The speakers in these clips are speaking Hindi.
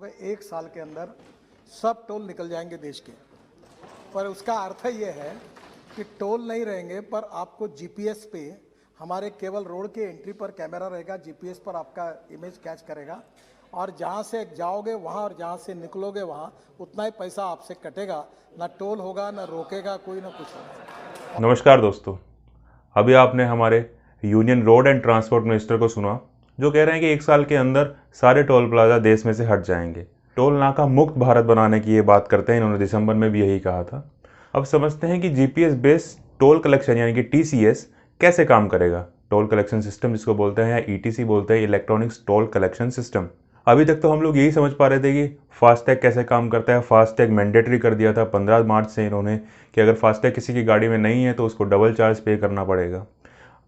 पे 1 साल के अंदर सब टोल निकल जाएंगे देश के। पर उसका अर्थ ये है कि टोल नहीं रहेंगे, पर आपको जीपीएस पे हमारे केवल रोड के एंट्री पर कैमरा रहेगा, जीपीएस पर आपका इमेज कैच करेगा और जहाँ से जाओगे वहाँ और जहाँ से निकलोगे वहाँ उतना ही पैसा आपसे कटेगा। ना टोल होगा, ना रोकेगा कोई, ना कुछ होगा। नमस्कार दोस्तों, अभी आपने हमारे union road and transport minister को सुना जो कह रहे हैं कि 1 साल के अंदर सारे टोल प्लाजा देश में से हट जाएंगे। टोल नाका मुक्त भारत बनाने की ये बात करते हैं, इन्होंने दिसंबर में भी यही कहा था। अब समझते हैं कि जीपीएस बेस्ड टोल कलेक्शन यानी कि टीसीएस कैसे काम करेगा। टोल कलेक्शन सिस्टम जिसको बोलते हैं या ईटीसी बोलते हैं, इलेक्ट्रॉनिक्स टोल कलेक्शन सिस्टम। अभी तक तो हम लोग यही समझ पा रहे थे कि फास्टैग कैसे काम करता है। फास्टैग मैंडेटरी कर दिया था 15 मार्च से इन्होंने कि अगर फास्टैग किसी की गाड़ी में नहीं है तो उसको डबल चार्ज पे करना पड़ेगा।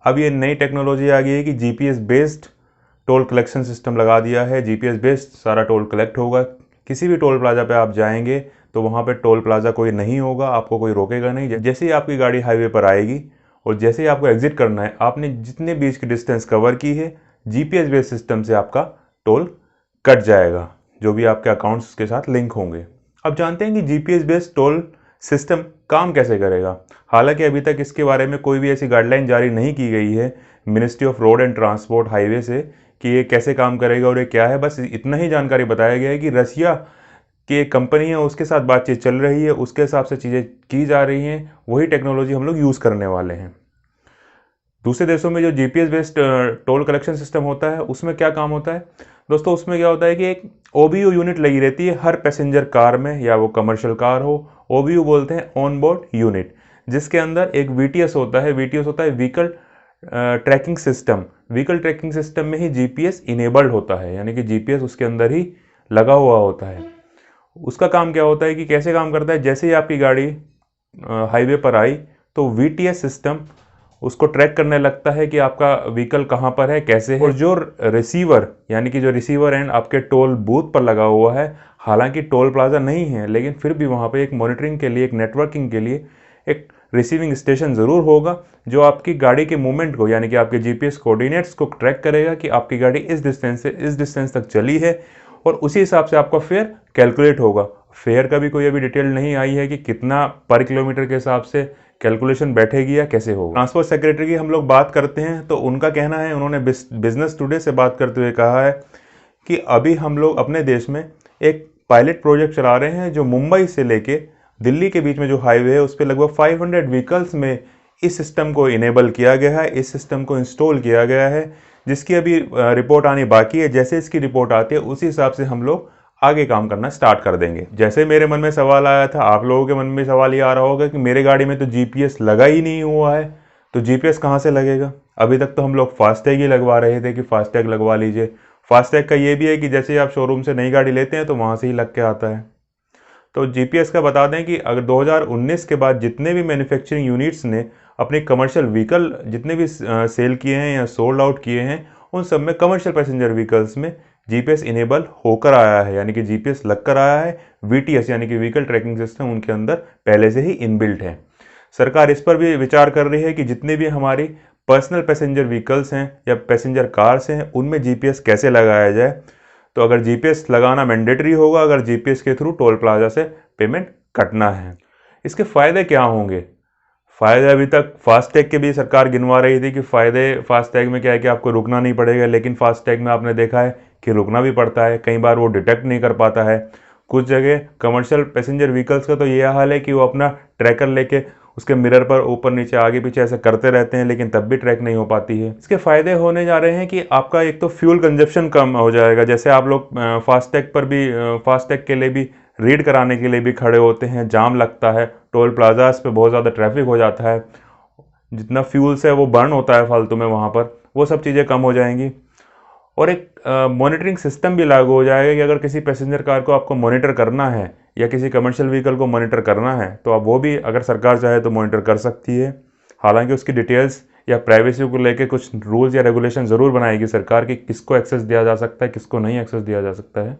अब ये नई टेक्नोलॉजी आ गई है कि GPS based toll collection system लगा दिया है। जीपीएस बेस्ड सारा टोल कलेक्ट होगा। किसी भी टोल प्लाजा पे आप जाएंगे तो वहाँ पे टोल प्लाजा कोई नहीं होगा, आपको कोई रोकेगा नहीं। जैसे ही आपकी गाड़ी हाईवे पर आएगी और जैसे ही आपको एग्जिट करना है, आपने जितने बीच की डिस्टेंस कवर की है जीपीएस बेस्ड सिस्टम से आपका टोल कट जाएगा, जो भी आपके अकाउंट्स के साथ लिंक होंगे। अब जानते हैं कि जीपीएस बेस्ड टोल सिस्टम काम कैसे करेगा। हालांकि अभी तक इसके बारे में कोई भी ऐसी गाइडलाइन जारी नहीं की गई है ministry of road and transport highway से कि ये कैसे काम करेगा और ये क्या है। बस इतना ही जानकारी बताया गया है कि रसिया की एक कंपनी है, उसके साथ बातचीत चल रही है, उसके हिसाब से चीज़ें की जा रही हैं, वही टेक्नोलॉजी हम लोग यूज़ करने वाले हैं। दूसरे देशों में जो GPS based toll collection system होता है उसमें क्या काम होता है दोस्तों, उसमें क्या होता है कि एक ओबीयू यूनिट लगी रहती है हर पैसेंजर कार में, या वो कमर्शियल कार हो। ओबीयू बोलते हैं ऑन बोर्ड यूनिट, जिसके अंदर एक वीटीएस होता है। वीटीएस होता है vehicle tracking system. Vehicle tracking system में ही जीपीएस इनेबल्ड होता है, यानी कि जीपीएस उसके अंदर ही लगा हुआ होता है। उसका काम क्या होता है कि कैसे काम करता है, जैसे ही आपकी गाड़ी हाईवे पर आई तो वीटीएस सिस्टम उसको ट्रैक करने लगता है कि आपका व्हीकल कहाँ पर है, कैसे है। और जो रिसीवर यानी कि जो रिसीवर एंड आपके टोल बूथ पर लगा हुआ है, हालांकि टोल प्लाजा नहीं है लेकिन फिर भी वहाँ पे एक मॉनिटरिंग के लिए, एक नेटवर्किंग के लिए एक रिसीविंग स्टेशन ज़रूर होगा जो आपकी गाड़ी के मूवमेंट को यानी कि आपके जीपीएस कोऑर्डिनेट्स को ट्रैक करेगा कि आपकी गाड़ी इस डिस्टेंस से इस डिस्टेंस तक चली है, और उसी हिसाब से आपका फेयर कैलकुलेट होगा। फेयर का भी कोई अभी डिटेल नहीं आई है कि कितना पर किलोमीटर के हिसाब से कैलकुलेशन बैठेगी या कैसे होगा। ट्रांसपोर्ट सेक्रेटरी की हम लोग बात करते हैं तो उनका कहना है, उन्होंने बिजनेस टुडे से बात करते हुए कहा है कि अभी हम लोग अपने देश में एक पायलट प्रोजेक्ट चला रहे हैं जो मुंबई से लेके दिल्ली के बीच में जो हाईवे है उस पर लगभग 500 व्हीकल्स में इस सिस्टम को इनेबल किया गया है, इस सिस्टम को इंस्टॉल किया गया है, जिसकी अभी रिपोर्ट आनी बाकी है। जैसे इसकी रिपोर्ट आती है उसी हिसाब से हम लोग आगे काम करना स्टार्ट कर देंगे। जैसे मेरे मन में सवाल आया था, आप लोगों के मन में सवाल ये आ रहा होगा कि मेरे गाड़ी में तो जीपीएस लगा ही नहीं हुआ है, तो जीपीएस कहाँ से लगेगा। अभी तक तो हम लोग फास्टैग ही लगवा रहे थे कि फास्टैग लगवा लीजिए। फास्टैग का ये भी है कि जैसे आप शोरूम से नई गाड़ी लेते हैं तो वहाँ से ही लग के आता है। तो जीपीएस का बता दें कि अगर 2019 के बाद जितने भी मैन्युफैक्चरिंग यूनिट्स ने अपने कमर्शियल व्हीकल जितने भी सेल किए हैं या सोल्ड आउट किए हैं, उन सब में कमर्शियल पैसेंजर व्हीकल्स में जीपीएस इनेबल होकर आया है, यानी कि जीपीएस लग कर आया है। वीटीएस यानी कि व्हीकल ट्रैकिंग सिस्टम उनके अंदर पहले से ही इनबिल्ट है। सरकार इस पर भी विचार कर रही है कि जितने भी हमारी पर्सनल पैसेंजर व्हीकल्स हैं या पैसेंजर कार्स हैं उनमें जीपीएस कैसे लगाया जाए। तो अगर जीपीएस लगाना मैंडेटरी होगा, अगर जीपीएस के थ्रू टोल प्लाजा से पेमेंट कटना है। इसके फ़ायदे क्या होंगे? फ़ायदे अभी तक फास्टैग के भी सरकार गिनवा रही थी कि फ़ायदे फास्टैग में क्या है कि आपको रुकना नहीं पड़ेगा, लेकिन फास्टैग में आपने देखा है कि रुकना भी पड़ता है, कई बार वो डिटेक्ट नहीं कर पाता है। कुछ जगह कमर्शियल पैसेंजर व्हीकल्स का तो ये हाल है कि वो अपना ट्रैकर लेके उसके मिरर पर ऊपर नीचे आगे पीछे ऐसे करते रहते हैं, लेकिन तब भी ट्रैक नहीं हो पाती है। इसके फ़ायदे होने जा रहे हैं कि आपका एक तो फ्यूल कंजप्शन कम हो जाएगा। जैसे आप लोग फास्टैग पर भी फास्टैग के लिए भी रीड कराने के लिए भी खड़े होते हैं, जाम लगता है, टोल प्लाजास पे बहुत ज़्यादा ट्रैफिक हो जाता है, जितना फ्यूल्स है वो बर्न होता है फालतू में वहाँ पर, वो सब चीज़ें कम हो जाएंगी। और एक मॉनिटरिंग सिस्टम भी लागू हो जाएगा कि अगर किसी पैसेंजर कार को आपको मॉनिटर करना है या किसी कमर्शियल व्हीकल को मॉनिटर करना है तो आप वो भी अगर सरकार चाहे तो मॉनिटर कर सकती है। हालांकि उसकी डिटेल्स या प्राइवेसी को लेके कुछ रूल्स या रेगुलेशन ज़रूर बनाएगी सरकार कि किसको एक्सेस दिया जा सकता है, किसको नहीं एक्सेस दिया जा सकता है।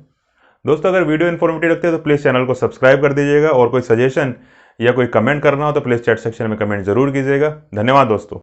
दोस्तों, अगर वीडियो इन्फॉर्मेटिव लगती है तो प्लीज़ चैनल को सब्सक्राइब कर दीजिएगा, और कोई सजेशन या कोई कमेंट करना हो तो प्लीज़ चैट सेक्शन में कमेंट जरूर कीजिएगा। धन्यवाद दोस्तों।